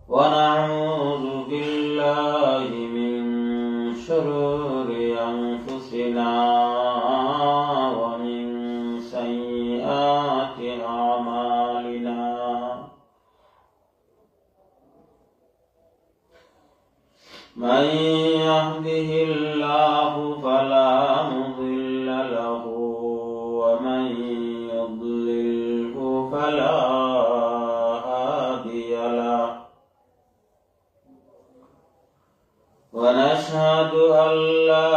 ونعوذ بالله من شرور أنفسنا ومن سيئات أعمالنا من يهده الله فلا مضل له ومن يضلله فلا هادي له ونشهد أن لا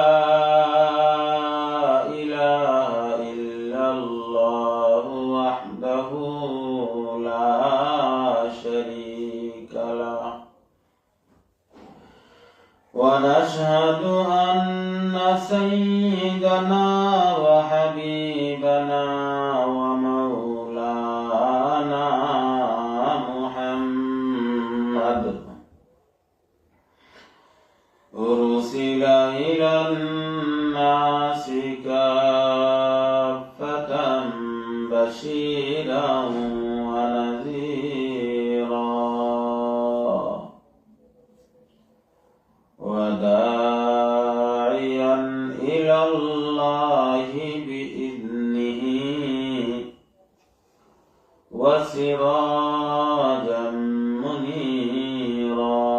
إله إلا الله وحده لا شريك له ونشهد أن سيدنا وحبيبنا ومولانا محمد أرسل إلى الناس كافة بشيرا ونذيرا وداعيا إلى الله بإذنه وسراجا منيرا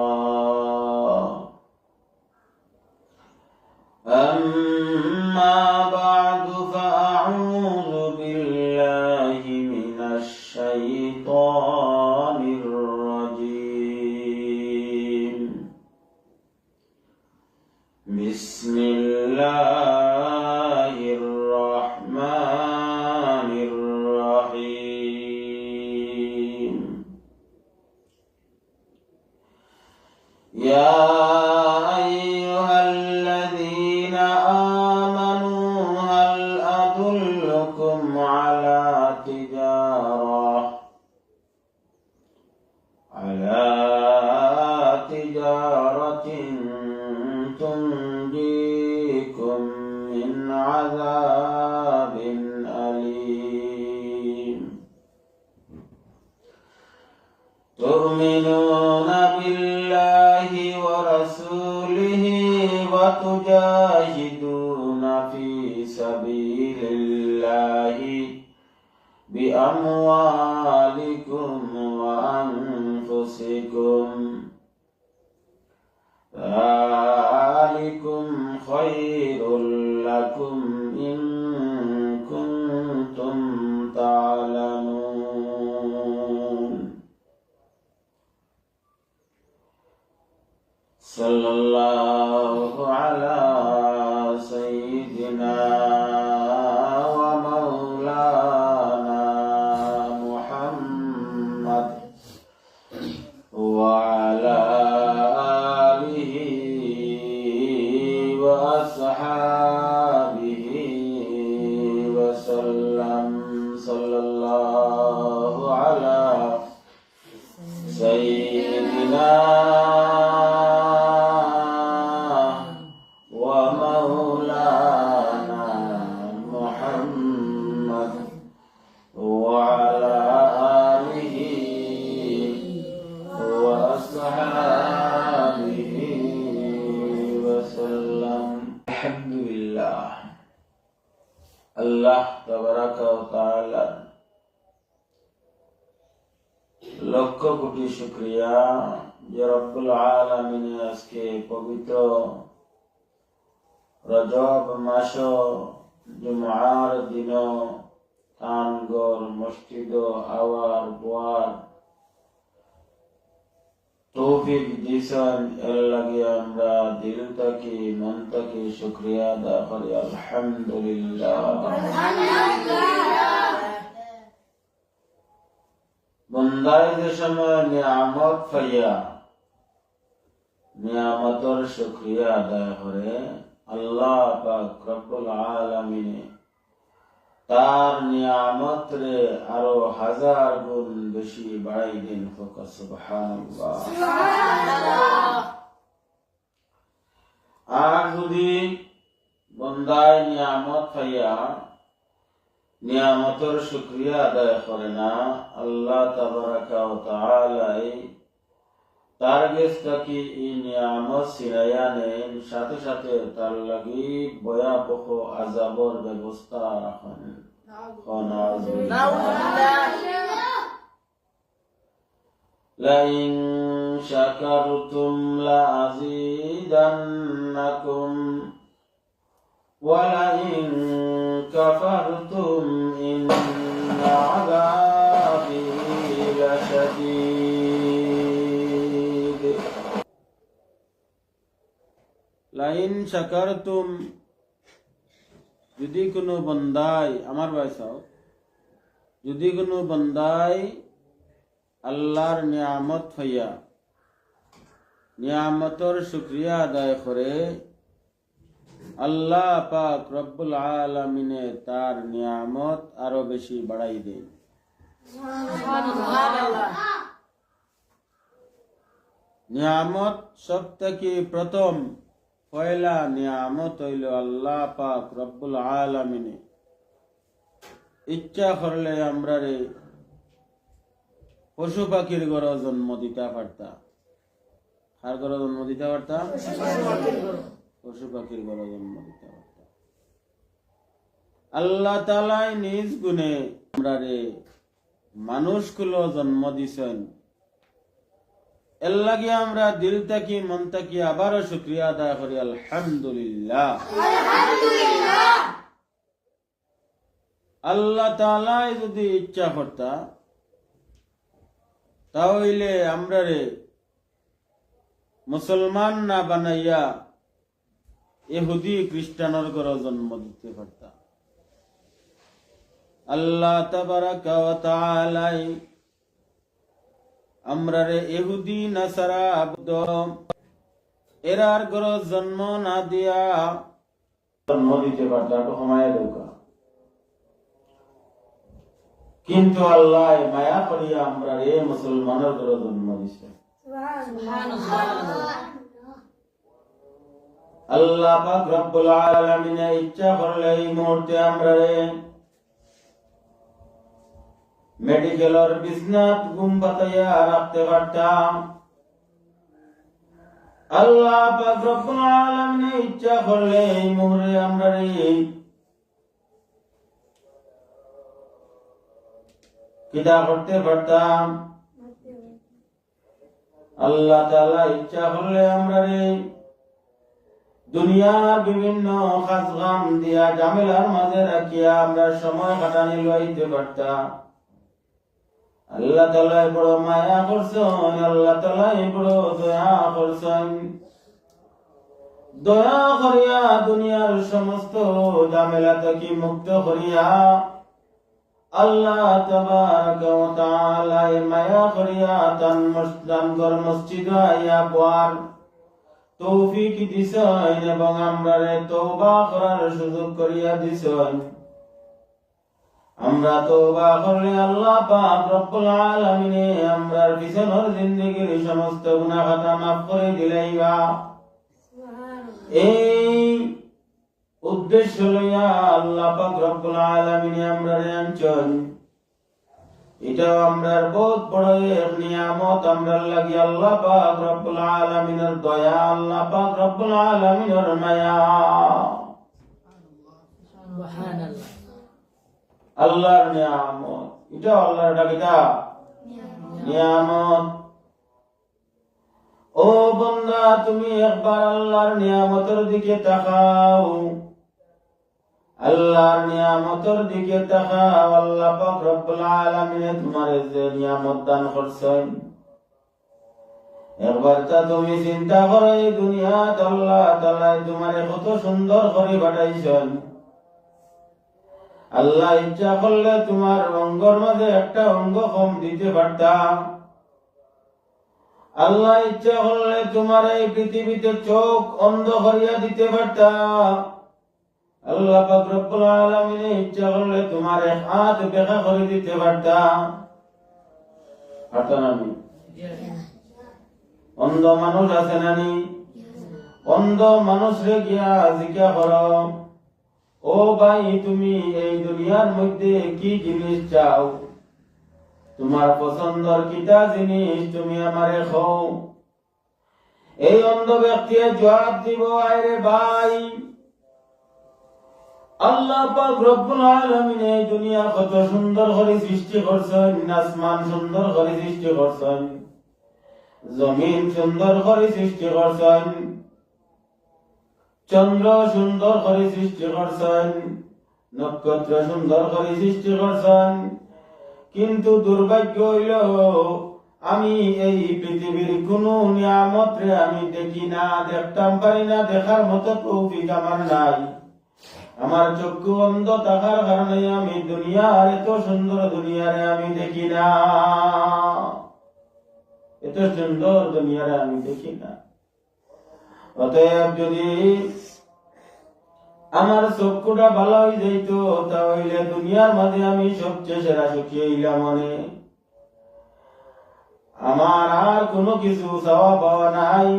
أما بعد فأعوذ بالله من الشيطان الرجيم بسم الله الرحمن الرحيم يا أيها الذين آمنوا هل أدلكم على تجارة تنجيكم من عذاب أليم تؤمنون بالله ورسوله وتجاهدون في سبيل الله بأموالكم وأنفسكم ذلكم خير لكم إن كنتم تعلمون صلى الله على سيدنا ومولانا محمد وعلى آله وأصحابه وسلم صلى الله على سيدنا ومولانا محمد وعلى آله وأصحابه وسلم الحمد لله আল্লাহ তাবারাকা ওয়া তাআলা লক্ষ কোটি শুকরিয়া যে রব্বুল আলামিন আজকে পবিত্র রজব মাস জুমার দিন তানগর মসজিদ আওয়ার বোয়ার তৌফিক দিয়েছেন এর লাগে আমরা দিল থেকে মন থেকে শুকরিয়া আদা করি আলহামদুলিল্লাহ। বন্দায় যে সময় নিয়ামত পাইয়া নিয়ামতের শুকরিয়া আদায় করে আল্লাহ পাক রব্বুল আলামিন তার নিয়ামত রে আরো 1000 গুণ বেশি বাড়াই দেন। সুবহানাল্লাহ। আর যদি বন্দায় নিয়ামত পাইয়া নিয়ামতের শুকরিয়া আদায় করে না, আল্লাহ তাবারাকা ওয়া তাআলা তার গেছটাকে এই নিয়ামত সিরাইয়া নেন, সাথে সাথে তার লাগি ভয়াবহ আযাবর ব্যবস্থা রাখেন। লাইন শাকারতুম লাযীদান্নাকুম ওয়া লাইন কাফারতুম ইন্না আযাবি লাশাদীদ। লাইন শাকারতুম, যদি কোনো বন্দাই, আমার ভাইসাও, যদি কোনো বন্দাই আল্লাহর নিয়ামত হইয়া নিয়ামতর শুকরিয়া আদায় করে, আল্লাহ পাক রব্বুল আলামিনে তার নিয়ামত আরো বেশি বাড়াই দেন। নিয়ামত সব থেকে প্রথম পয়লা নিয়ামত হইল আল্লাহ পাক রব্বুল আলামিনে ইচ্ছা করলে আমরা রে পশু পাখির ঘরে জন্ম দিতে পারতাম। কার ঘরে জন্ম দিতে পারতাম? পশু পাখির ঘরে জন্ম দিতে পারতাম। আল্লাহ তাআলা নিজ গুণে আমরা রে মানুষগুলো জন্ম দিছেন। এর লাগি আমরা দিল থেকে মন থেকে আবারও শুকরিয়া আদায় করি, আলহামদুলিল্লাহ। আল্লাহ তাআলা যদি ইচ্ছা করতা তাহলে আমরা রে মুসলমান না বানাইয়া ইহুদি খ্রিস্টানের ঘরে জন্ম দিতে পারতাম। আল্লাহ তাবারাকা ওয়া তাআলা আমরা রে ইহুদি নাসারা আবদ এরার ঘরে জন্ম না দিয়া জন্ম দিতে পারতাম, ক্ষমায় দৌকা। কিন্তু আল্লাহ মায়া করিয়া আমরা রে মুসলমানের ঘরে জন্ম দিছে। আল্লাহ পাক রব্বুল আলামিন ইচ্ছা করলে এই মুহূর্তে আমরা রে মেডিকেলের বিছনাত ঘুম পাতাইয়া রাখতে পারতাম। আল্লাহ পাক রব্বুল আলামিন ইচ্ছা করলে এই মুহূর্তে আমরা রে কিতা করতে পারতাম। আল্লাহ তাআলা ইচ্ছা করলে আমরা রে দুনিয়ার বিভিন্ন কাজকাম দিয়া ঝামেলার মাঝে রাখিয়া আমরা সময় কাটানি লইতে পারতাম। আল্লাহ তাআলা বড় মায়া করছেন, আল্লাহ তাআলা বড় দয়া করছেন। দয়া করিয়া দুনিয়ার সমস্ত ঝামেলা থেকে মুক্ত করিয়া আল্লাহ তাবারাকা ওয়া তাআলা মায়া করিয়া তান মসজিদ আইয়া পড়ার তৌফিক দিছেন এবং আমরা তওবা করার সুযোগ করিয়া দিছেন। আমরা তওবা করলে আল্লাহ পাক রব্বুল আলামিন আমরার পিছনের জিন্দেগীর সমস্ত গুনাহ খাতা মাফ করে দিলাইবা। এই উদ্দেশ্য লইয়া আল্লাহ পাক রব্বুল আলামিন আমরারে আনছেন। এটা আমরার বহুত বড় এক নিয়ামত। আমরার লাগি আল্লাহ পাক রব্বুল আলামিনের দয়া, আল্লাহ পাক রব্বুল আলামিনের মায়া। সুবহানাল্লাহ। আল্লাহর নিয়ামত, এটা আল্লাহর ডাকিটা নিয়ামত। ও বান্দা, তুমি একবার আল্লাহর নিয়ামতের দিকে তাকাও, আল্লাহর নিয়ামতের দিকে তাকাও। আল্লাহ পাক রব্বুল আলামিন তোমারে যে নিয়ামত দান করছেন, একবার তা তুমি চিন্তা করো। এই দুনিয়াত আল্লাহ তাআলা তোমারে কত সুন্দর করে পাঠাইছেন। আল্লাহ ইচ্ছা করলে তোমার অঙ্গের মাঝে একটা অঙ্গ কম দিতে পারতাম। আল্লাহ ইচ্ছা করলে তোমার এই পৃথিবীতে চোখ অন্ধ করিয়া দিতে পারতাম। আল্লাহ পাক রব্বুল আলামিন ইচ্ছা করলে তোমার এক হাত বেকা করে দিতে পারতাম। পারতাম আমি? অন্ধ মানুষ আছে নানি? অন্ধ মানুষরে গিয়া জিজ্ঞা করো, ও ভাই তুমি এই দুনিয়ার মধ্যে কি জিনিস চাও? তোমার পছন্দের কিটা জিনিস তুমি আমারে খাও। এই অন্ধ ব্যক্তি জবাব দিব, আরে ভাই, আল্লাহ পাক রব্বুল আলামিন এই দুনিয়া কত সুন্দর করে সৃষ্টি করছেন, আসমান সুন্দর করে সৃষ্টি করছেন, জমিন সুন্দর করে সৃষ্টি করছেন, চন্দ্র সুন্দর করে সৃষ্টি করছেন, নক্ষত্র সুন্দর করে সৃষ্টি করছেন। কিন্তু দুর্ভাগ্য হইল আমি এই পৃথিবীর কোন নিয়ামত রে আমি দেখি না, দেখতাম পারি না, দেখার মতো তৌফিক আমার নাই। আমার চক্ষু অন্ধ থাকার কারণে আমি দুনিয়ার এত সুন্দর দুনিয়ারে আমি দেখি না, এত সুন্দর দুনিয়ারে আমি দেখি না। অতএব যদি আমার চক্ষুটা ভালো হয়ে যাইত, তাহলে দুনিয়ার মাঝে আমি সবচেয়ে সেরা সুখী হইলাম। মনে আমার আর কোনো কিছু চাওয়া পাওয়া নাই,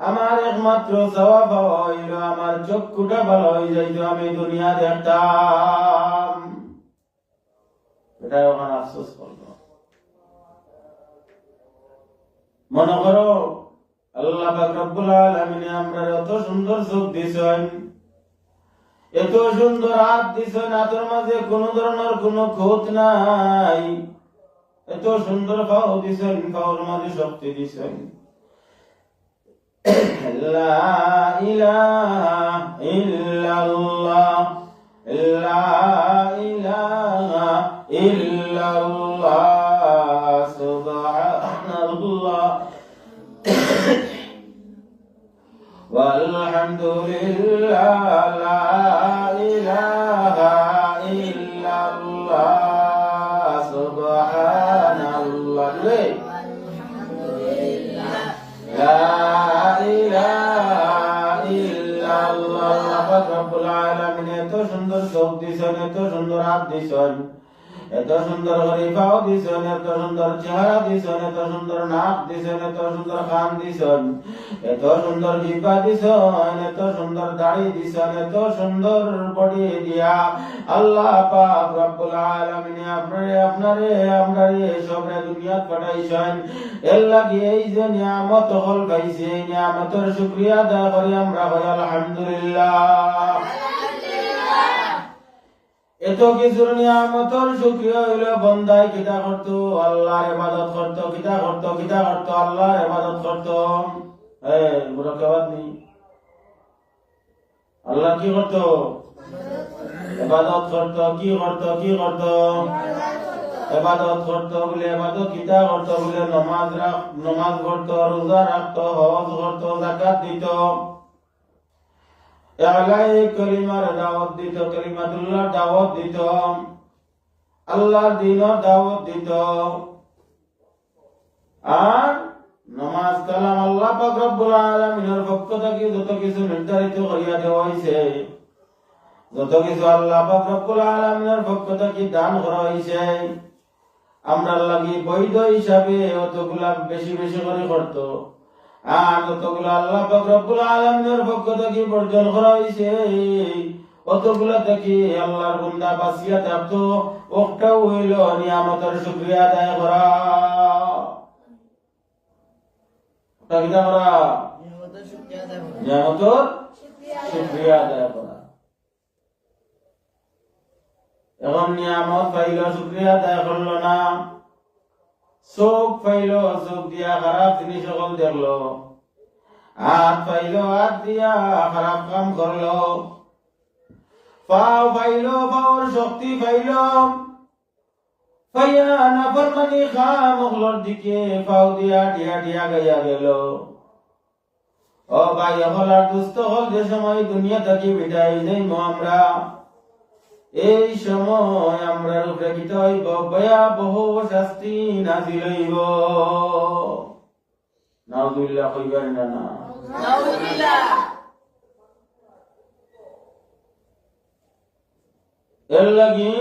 আমার একমাত্র চাওয়া পাওয়া হইল আমার চক্ষুটা ভালো হয়ে যাইত, আমি দুনিয়া দেখতাম। এটা ওখানে আফসোস করল। মনে করো আল্লাহ পাক রব্বুল আলামিন আমরা এত সুন্দর চোখ দিয়েছেন, এত সুন্দর হাত দিয়েছেন, হাতের মাঝে কোন ধরনের কোনো ক্ষত নাই, এত সুন্দর পাও দিয়েছেন, পাওয়ার মাঝে শক্তি দিয়েছেন। লা ইলাহা ইল্লাল্লাহ, লা ইলাহা ইল্লাল্লাহ, সুবহানাল্লাহ ওয়ালহামদুলিল্লাহ, লা ইলাহা ইল্লাল্লাহ, সুবহানাল্লাহ, লা ইলাহা ইল্লাল্লাহ। রব্বুল আলামিন এত সুন্দর চোখ দিছেন, এত সুন্দর হাত দিছেন, এত সুন্দর করে পাও দিছেন, এত সুন্দর চেহারা দিছেন, এত সুন্দর নাক দিছেন, এত সুন্দর কান দিছেন, এত সুন্দর জিহ্বা দিছেন, এত সুন্দর দাড়ি দিছেন, এত সুন্দর বডি দিয়া আল্লাহ পাক রব্বুল আলামিন আপনারে সবরে দুনিয়াত পাঠাইছেন। এর লাগি এই যে নিয়ামত হল পাইছে, এই নিয়ামতের শুকরিয়া আদায় করি আমরা, হয় আলহামদুলিল্লাহ। এত কিছুর নিয়ামতের শুকরিয়া হইল বন্দায় কিতা করতো, আল্লাহর ইবাদত করতো, কিতা করতো আল্লাহর ইবাদত করতো। মুরাক্কাবাত নি আল্লাহ কি করতো? ইবাদত করতো। কি করতো? ইবাদত করতো বলে, ইবাদত কিতা করতো বলে, নমাজ পড়তো, রোজা রাখতো, হজ করতো, যাকাত দিত, কালিমার দাওয়াত দিত, কালিমাতুল্লাহ দাওয়াত দিত, আল্লাহর দ্বীনের দাওয়াত দিত। আর নামাজ কালাম আল্লাহ পাক রব্বুল আলামিনের পক্ষ থেকে যত কিছু নির্ধারিত করিয়া দেওয়া হয়েছে, যত কিছু আল্লাহ পাক রব্বুল আলামিনের পক্ষ থেকে দান করা হয়েছে, আমরা লাগি বৈধ হিসাবে অতগুলা বেশি বেশি করে করতো। আর যতগুলো আল্লাহ পাক রব্বুল আলামিনের পক্ষ থেকে বর্জন করা হয়েছে, অতগুলা থেকে আল্লাহর বান্দা বাঁচিয়া থাকতো। ওটাও হইল নিয়ামতের শুকরিয়া আদায় করা। নিয়ামতের শুকরিয়া আদায় করা। এখন নিয়ামত পাইল, শুকরিয়া আদায় করলো না। চোখ পাইল, চোখ দিয়া খারাপ জিনিস সকল দেখলো। হাত পাইল, হাত দিয়া খারাপ কাম করলো। পাও পাইল, পাওয়ার শক্তি পাইল, পাইয়া নাফরমানি খামখলর দিকে পাও দিয়া দিয়া দিয়া গাইয়া গেল। ও ভাই হলার দুস্থ হল, যে সময় দুনিয়া থাকি বিদায় নেই আমরা, এই সময় আমরা রূপে কিত হইব, ভয়াবহ শাস্তি নাজিল হইব। নাউযুবিল্লাহ কইবেন না? নাউযুবিল্লাহ। এর লাগি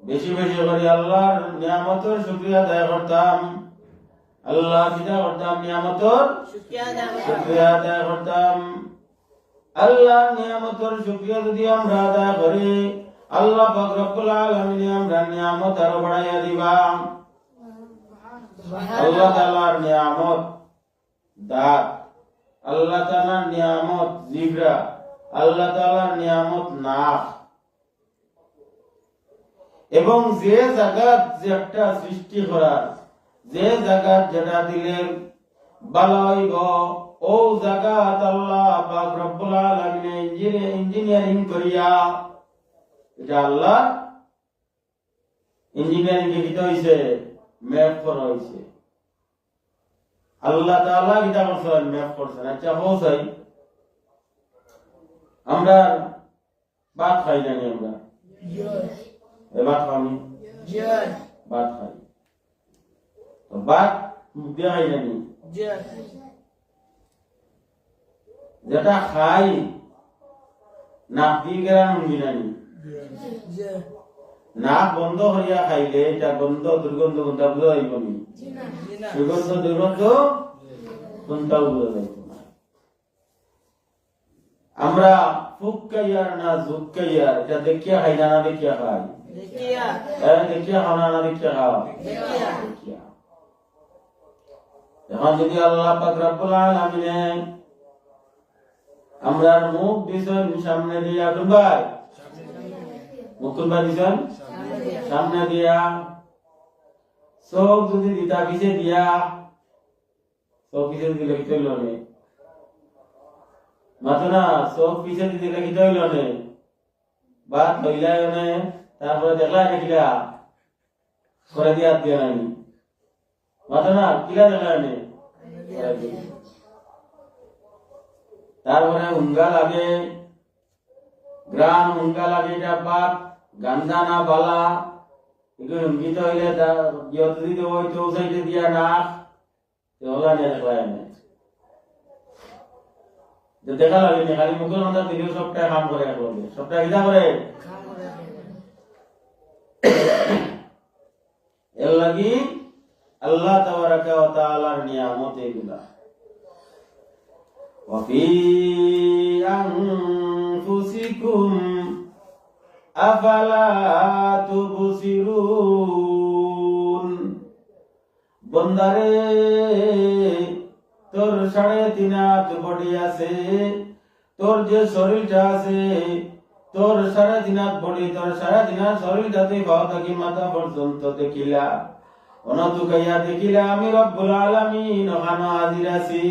বেশি বেশি করে আল্লাহর নিয়ামতের শুকরিয়া আদায় করতাম। আল্লাহ কিতা করতাম? নিয়ামতের শুকরিয়া আদায় করতাম। আল্লাহর নিয়ামতের শুকরিয়া যদি আমরা আদায় করি, আল্লাহ পাক রব্বুল আলামিন আমরা নিয়ামত আরো বাড়াইয়া দিবা। আল্লাহ তাআলার নিয়ামত দাঁত, আল্লাহ তাআলার নিয়ামত জিহ্বা, আল্লাহ তাআলার নিয়ামত নাক, এবং যে জায়গাত যে একটা সৃষ্টি করার, যে জায়গাত যেটা দিলে ভালো হইব, ও জায়গাত আল্লাহ পাক রব্বুল আলামিন ইঞ্জিনিয়ারিং করিয়া, এটা আল্লাহ ইঞ্জিনিয়ারিং কে কিতা হইছে, ম্যাপ করা হইছে। আল্লাহ তাআলা কিতা করছেন, ম্যাপ করছেন। আচ্ছা হোসাই আমরা ভাত খাই জানি, আমরা ভাত খাই, ভাত খাই, তো ভাত দিয়ে খাই জানি, যেটা খাই নাক দিয়ে গেলাম জানি, নাক বন্ধ করিয়া খাইলে এটা গন্ধ দুর্গন্ধ কোনটা বুঝা যাইব নি? সুগন্ধ দুর্গন্ধ কোনটা বুঝা যাইব না। আমরা ফুকাইয়ার না জুকাইয়ার, এটা দেখিয়া খাই না, না দেখিয়া খাই? দেখিয়া খাও না, না দেখিয়া খাও? দেখিয়া। এখন যদি আল্লাহ পাক রব্বুল আলামিন আমরার মুখ দিছেন সামনে দিয়া, কোন ভাই মুখ কোন ভাই দিছেন সামনে দিয়া, চোখ যদি দিতা পিছে দিয়া, চোখ পিছে দিলে কি হইল নে? মাতো না, চোখ পিছে দিলে কি হইল নে? বাদ হইলাই নে, তারপরে দেখলা দেখিলা করে দিয়া দিয়া নাই, মাতো না, কিলা দেখলা নে? তারপরে হুঙ্গা লাগে, গ্রাম হুঙ্গা লাগে, এটা পাক গান্দা না বালা, এগুলো হুঙ্গিতে হইলে যত দিতে ওই তো সাইডে দিয়া নাক ওলা নিয়ে দেখলায় না, দেখা লাগে না, খালি মুখের মধ্যে দিলেও সবটা কাম করে, সবটা কিনা করে। এর লাগি আল্লাহ তাবারাকা ওয়া তাআলার নিয়ামত এগুলা। وفي أنفسكم أفلا تبصرون। বন্দারে তোর 3.5 হাত বডি আছে, তোর যে শরীরটা আছে, তোর 3.5 হাত বডি, তোর 3.5 হাত শরীরটাতে পাও থাকি মাথা পর্যন্ত দেখিলা, অনতুকাইয়া দেখিলা আমি রব্বুল আলামিন ওখানে হাজির আছি।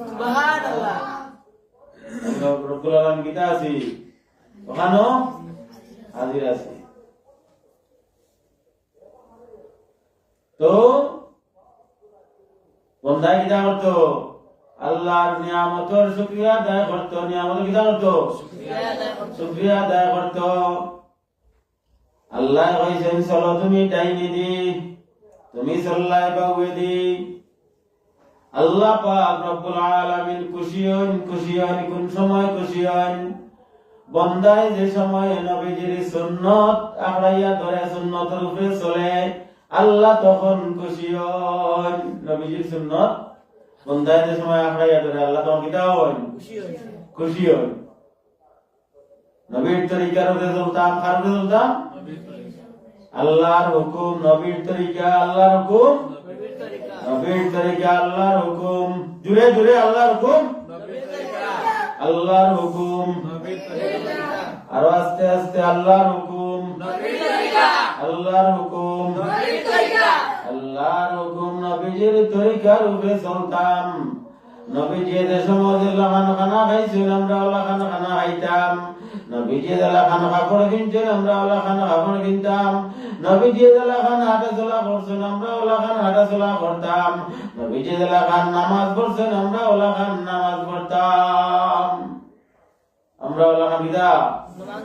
সুবহানাল্লাহ। রব্বুল আলামিন কিতা আছি, ওখানে হাজির আছি। তো বন্দা কিতা করতো, আল্লাহর নিয়ামতের শুকরিয়া আদায় করতো, নিয়ামত কিতা করতো, শুকরিয়া আদায় করতো। আল্লাহ কইছেন চলো তুমি ডাইনি দি, তুমি চল্লাই বাউয়ে দি। আল্লাহ পাক রব্বুল আলামিন খুশি হন, খুশি হন কোন সময় খুশি হন, বন্দায় যে সময় নবীজির সুন্নত আঁকড়াইয়া ধরে সুন্নতের উপরে চলে, আল্লাহ তখন খুশি হন। নবীজির সুন্নত বন্দায় যে সময় আঁকড়াইয়া ধরে, আল্লাহ তখন কিতা হন, খুশি হন। নবীর তরিকার উপরে চলতাম, কার উপরে চলতাম, আল্লাহর হুকুম, নবীর তরিকা, আল্লাহর হুকুম, নবীর তরিকা, আল্লাহর হুকুম। জুড়ে জুড়ে আল্লাহর হুকুম, আল্লাহর হুকুম। আরো আস্তে আস্তে আল্লাহর হুকুম, আল্লাহর হুকুম, আল্লাহর হুকুম। নবীজির তরিকার উপরে চলতাম। নবীজি যে সময় খানা খাইছেন, আমরা ওলা খানা খাইতাম। নবীজি খানা কাপড় কিনছেন, আমরা ওলা খানা কাপড় কিনতাম। নবীজি খান হাঁটা চলা করছেন, আমরা ওলা খান হাঁটা চলা করতাম। নবীজি খান নামাজ পড়ছেন, আমরা ওলা খান নামাজ পড়তাম। আমরা ওলা খান কিতা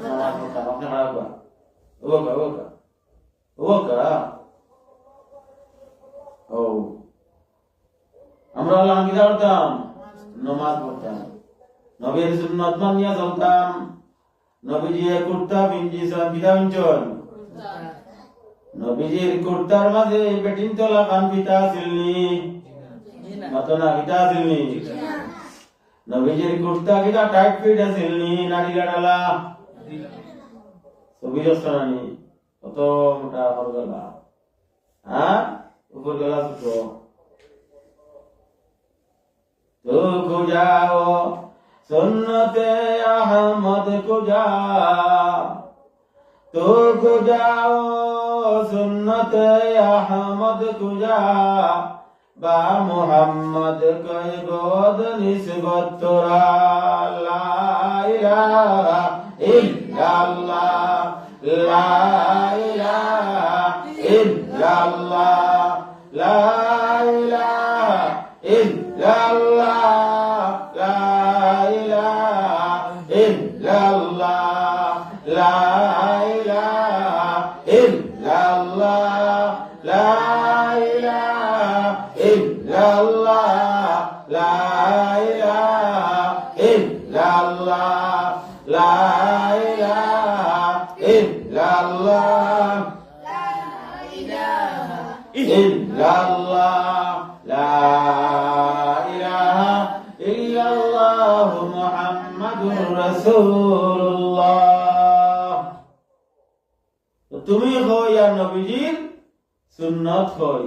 নামাজ পড়তাম। আপনি খারাপ ওকা ওকা ওকা ও আমরা ওলা খান কিতা করতাম, নামাজ পড়তাম। নবীর সুন্নাত মানিয়া চলতাম। নবীজি কুর্তা পিনছেন, কিতা পিনছেন, নবীজির কুর্তার মাঝে বেটিন তোলা কান পিতা আসিলনি, মাতো না কিতা আসিলনি। নবীজির কুর্তা কিতা টাইট ফিট আসিলনি, নাড়ি লাড়ালা ছবি দর্শনানি, কত মোটা উপর গলা, হ্যাঁ উপর গলা ছোট, तो खुजाओ सुन्नते अहमद खुजा तो खुजाओ सुन्नते अहमद खुजा बा मुहम्मद कह गोद निस्बत तोरा ला इलाहा इल्लल्लाह ला इलाहा इल्लल्लाह ला इलाहा इल्लल्लाह ला इलाहा इल्लल्लाह ला इलाहा इल्लल्लाह ला इलाहा इल्लल्लाह ला इलाहा इल्लल्लाह ला इलाहा इल्लल्लाह इल्लल्लाह ला इलाहा इल्लल्लाह मुहम्मदुर রাসূলুল্লাহ। তো তুমি হও ইয়া নবীজির সুন্নাত হই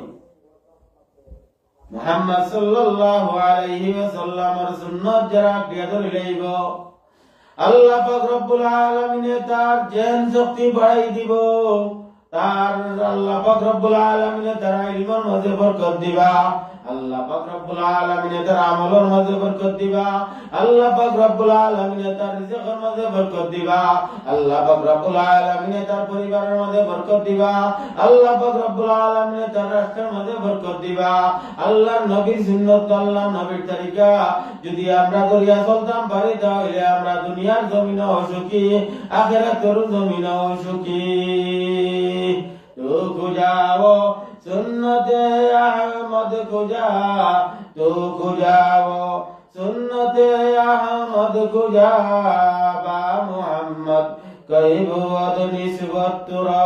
মুহাম্মদ সাল্লাল্লাহু আলাইহি ওয়াসাল্লামের সুন্নাত যারা আঁকড়ে ধরে লইব আল্লাহ পাক রব্বুল আলামিন তার জ্ঞান শক্তি বাড়াই দিব, তার আল্লাহ পাক রব্বুল আলামিন তার ইলমের মাঝে বরকত দিবা, আল্লাহ পাক রব্বুল আলামিন তার আমলের মাঝে বরকত দিবা, আল্লাহ পাক রব্বুল আলামিন তার রিজিকের মাঝে বরকত দিবা, আল্লাহ পাক রব্বুল আলামিন তার পরিবারের মাঝে বরকত দিবা, আল্লাহ পাক রব্বুল আলামিন তার রাষ্ট্রের মাঝে বরকত দিবা। আল্লাহর নবীর সুন্নাত আল্লাহর নবীর তরিকা যদি আমরা করিয়া চলতাম পারি তাহলে আমরা দুনিয়ার জমিনেও সুখী আখিরাতের জমিনেও সুখী। তো খুঁজাও সুন্নতে আহমদ খুঁজা তো খুঁজাও সুন্নতে আহমদ খুঁজা বা মুহাম্মদ কইব ওয়াদ নিসবত তোরা।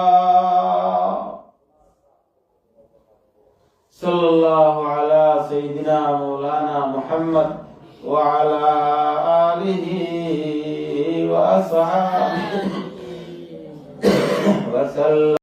সাল্লাল্লাহু আলা সাইয়্যিদিনা মাওলানা মুহাম্মদ ওয়া আলা আলিহি ওয়া আসহাবিহি ওয়া সাল্লাম।